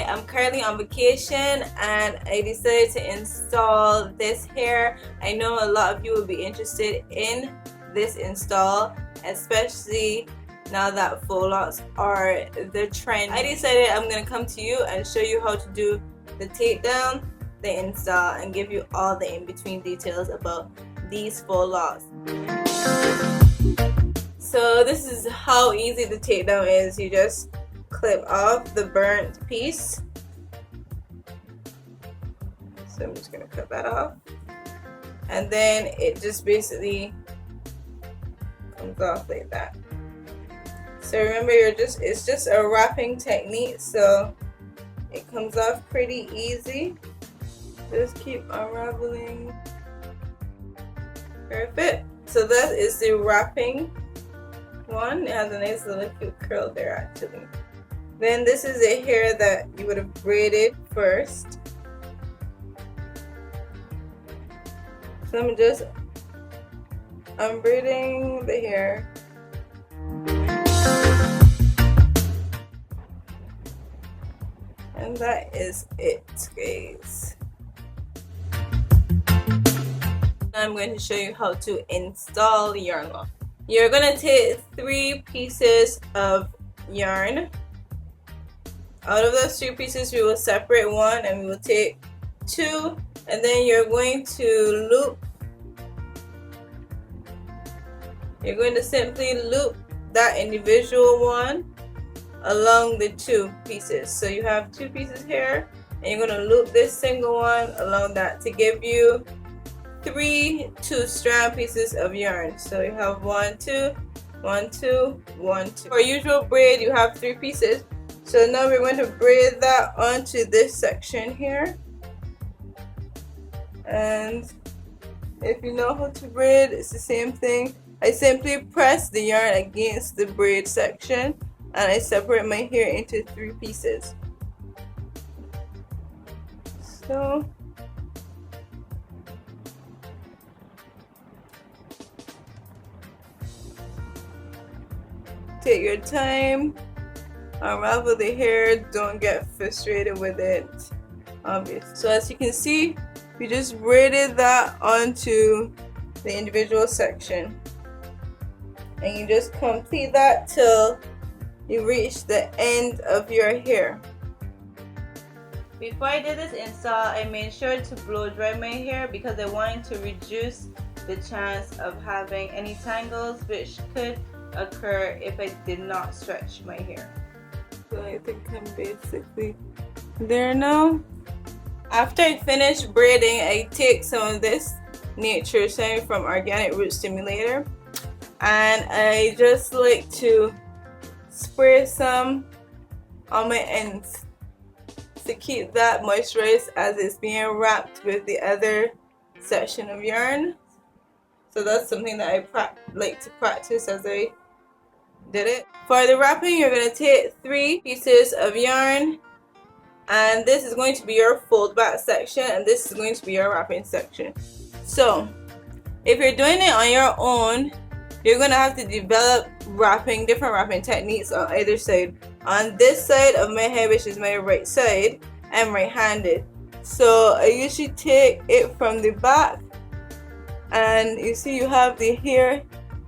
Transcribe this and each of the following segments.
I'm currently on vacation and I decided to install this hair. I know a lot of you will be interested in this install, especially now that faux locks are the trend. I decided I'm gonna come to you and show you how to do the takedown, the install, and give you all the in-between details about these faux locks. So this is how easy the takedown is. You just clip off the burnt piece. So I'm just gonna cut that off, and then it just basically comes off like that. So remember, it's just a wrapping technique, so it comes off pretty easy. Just keep unraveling. Perfect. So that is the wrapping one. It has a nice little cute curl there actually. Then this is a hair that you would have braided first. So I'm just unbraiding the hair. And that is it, guys. I'm going to show you how to install yarn lock. You're going to take 3 pieces of yarn. Out of those 3 pieces, we will separate 1 and we will take 2, and then you're going to loop. You're going to simply loop that individual one along the 2 pieces. So you have 2 pieces here, and you're going to loop this single one along that to give you 3 2-strand pieces of yarn. So you have 1 2 1 2 1 2. For usual braid, you have 3 pieces. So now we're going to braid that onto this section here. And if you know how to braid, it's the same thing. I simply press the yarn against the braid section and I separate my hair into 3 pieces. So take your time, unravel the hair, don't get frustrated with it, obviously. So as you can see, we just braided that onto the individual section, and you just complete that till you reach the end of your hair. Before I did this install, I made sure to blow dry my hair because I wanted to reduce the chance of having any tangles which could occur if I did not stretch my hair. So I think I'm basically there now. After I finish braiding, I take some of this Nature Shine from Organic Root Stimulator, and I just like to spray some on my ends to keep that moisturized as it's being wrapped with the other section of yarn. So that's something that I like to practice as I did it. For the wrapping, you're going to take 3 pieces of yarn, and this is going to be your fold back section, and this is going to be your wrapping section. So if you're doing it on your own, you're going to have to develop different wrapping techniques on either side. On this side of my hair, which is my right side, I'm right-handed, so I usually take it from the back, and you see you have the hair.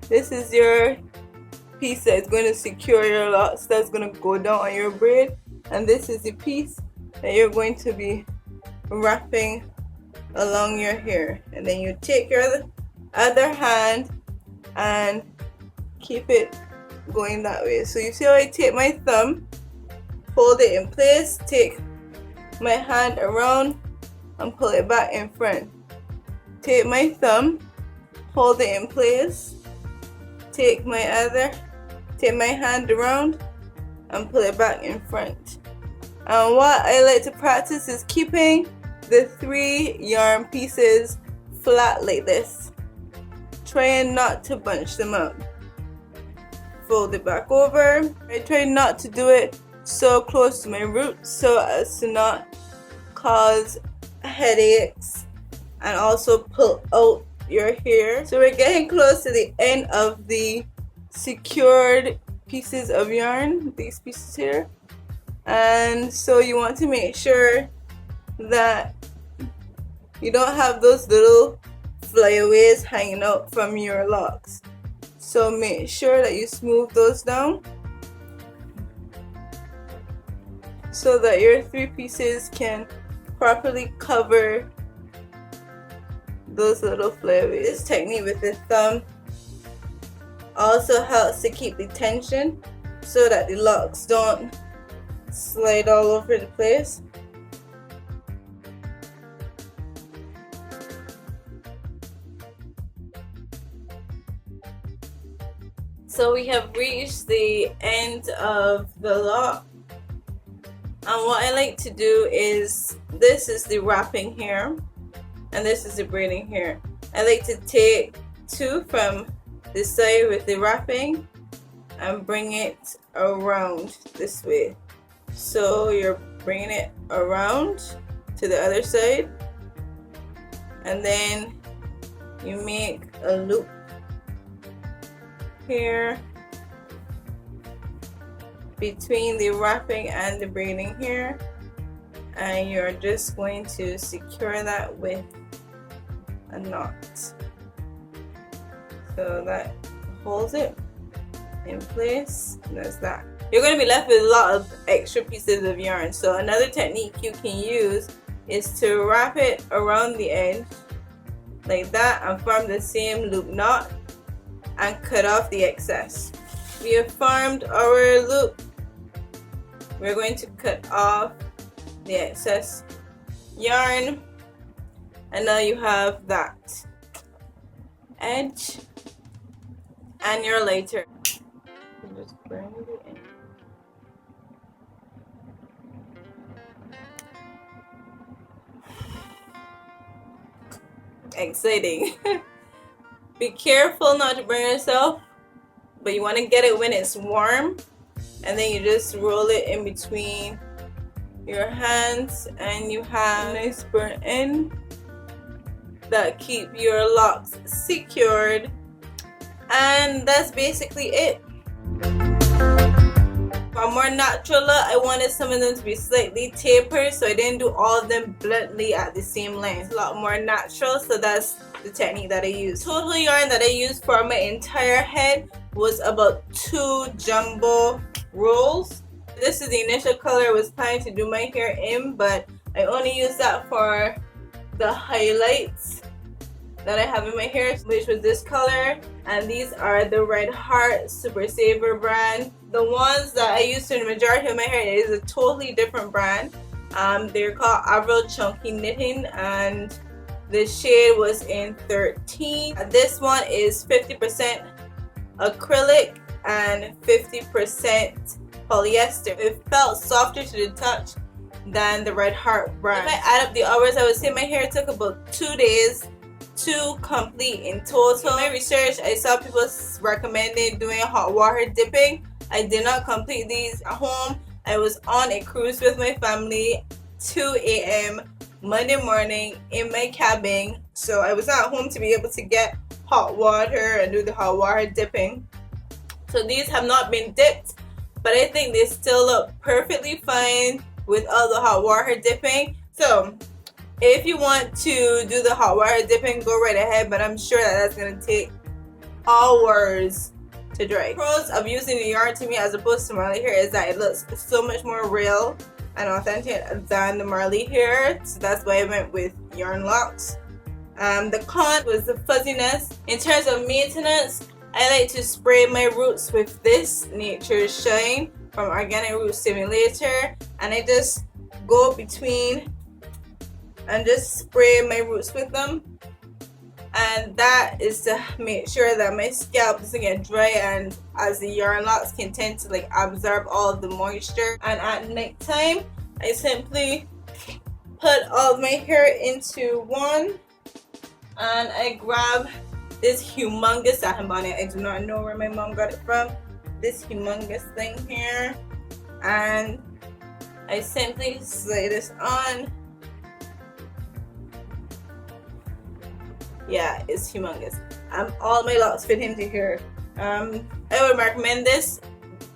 This is your piece that is going to secure your locks, that's going to go down on your braid, and this is the piece that you're going to be wrapping along your hair. And then you take your other hand and keep it going that way. So you see how I take my thumb, hold it in place, take my hand around and pull it back in front. Take my thumb, hold it in place, take my hand around and pull it back in front. And what I like to practice is keeping the 3 yarn pieces flat like this, trying not to bunch them up. Fold it back over. I try not to do it so close to my roots so as to not cause headaches and also pull out your hair. So we're getting close to the end of the secured pieces of yarn, these pieces here, and so you want to make sure that you don't have those little flyaways hanging out from your locks. So make sure that you smooth those down so that your 3 pieces can properly cover those little flyaways. This technique with the thumb also helps to keep the tension so that the locks don't slide all over the place. So we have reached the end of the lock, and what I like to do is, this is the wrapping hair and this is the braiding hair. I like to take 2 from this side with the wrapping and bring it around this way. So you're bringing it around to the other side, and then you make a loop here between the wrapping and the braiding hair, and you're just going to secure that with a knot. So that holds it in place. That's that. You're going to be left with a lot of extra pieces of yarn. So another technique you can use is to wrap it around the edge like that and form the same loop knot and cut off the excess. We have formed our loop. We're going to cut off the excess yarn, and now you have that edge and your lighter. Just bring it in. Exciting. Be careful not to burn yourself, but you want to get it when it's warm, and then you just roll it in between your hands and you have a nice burn in that keep your locks secured, and that's basically it. For a more natural look, I wanted some of them to be slightly tapered, so I didn't do all of them bluntly at the same length. It's a lot more natural, so that's the technique that I used. Total yarn that I used for my entire head was about 2 jumbo rolls. This is the initial color I was planning to do my hair in, but I only used that for the highlights that I have in my hair, which was this color, and these are the Red Heart Super Saver brand. The ones that I used in the majority of my hair is a totally different brand. They're called Avril Chunky Knitting, and the shade was in 13. This one is 50% acrylic and 50% polyester. It felt softer to the touch than the Red Heart brand. If I add up the hours, I would say my hair took about 2 days to complete in total. In my research, I saw people recommending doing hot water dipping. I did not complete these at home. I was on a cruise with my family, 2 a.m. Monday morning in my cabin, so I was not at home to be able to get hot water and do the hot water dipping. So these have not been dipped, but I think they still look perfectly fine with all the hot water dipping. So if you want to do the hot water dipping, go right ahead, but I'm sure that that's going to take hours to dry. Pros of using the yarn to me as opposed to Marley hair is that it looks so much more real and authentic than the Marley hair, so that's why I went with yarn locks. The con was the fuzziness. In terms of maintenance, I like to spray my roots with this Nature's Shine from Organic Root Stimulator, and I just go between and just spray my roots with them, and that is to make sure that my scalp doesn't get dry, and as the yarn locks can tend to like absorb all of the moisture. And at night time, I simply put all of my hair into one, and I grab this humongous satin bonnet. I do not know where my mom got it from. This humongous thing here, and I simply slide this on. Yeah, it's humongous. All my locks fit into here. I would recommend this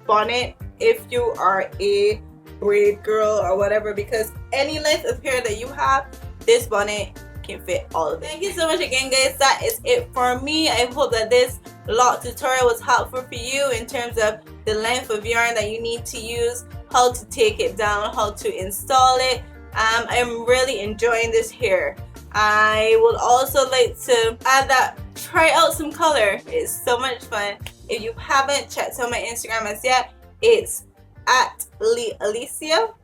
bonnet if you are a braid girl or whatever, because any length of hair that you have, this bonnet can fit all of it. Thank you so much again, guys. That is it for me. I hope that this lock tutorial was helpful for you in terms of the length of yarn that you need to use, how to take it down, how to install it. I'm really enjoying this hair. I would also like to add that try out some color. It's so much fun. If you haven't checked out my Instagram as yet, it's at LeeAlisia.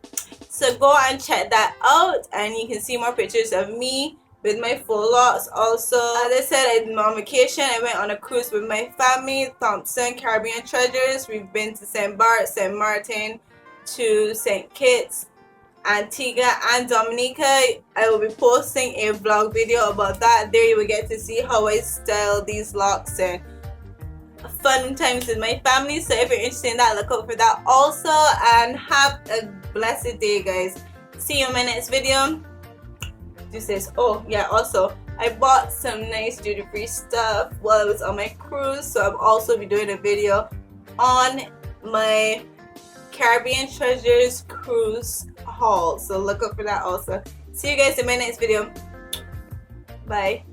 So go and check that out, and you can see more pictures of me with my full locks. Also, as I said, I'm on vacation. I went on a cruise with my family, Thompson Caribbean Treasures. We've been to St. Bart, St. Martin, to St. Kitts, Antigua and Dominica. I will be posting a vlog video about that. There you will get to see how I style these locks and fun times with my family. So if you're interested in that, look out for that also, and have a blessed day, guys. See you in my next video. Do this. Oh yeah, also I bought some nice duty-free stuff while I was on my cruise, so I'll also be doing a video on my Caribbean Treasures cruise haul, so look up for that also. See you guys in my next video. Bye.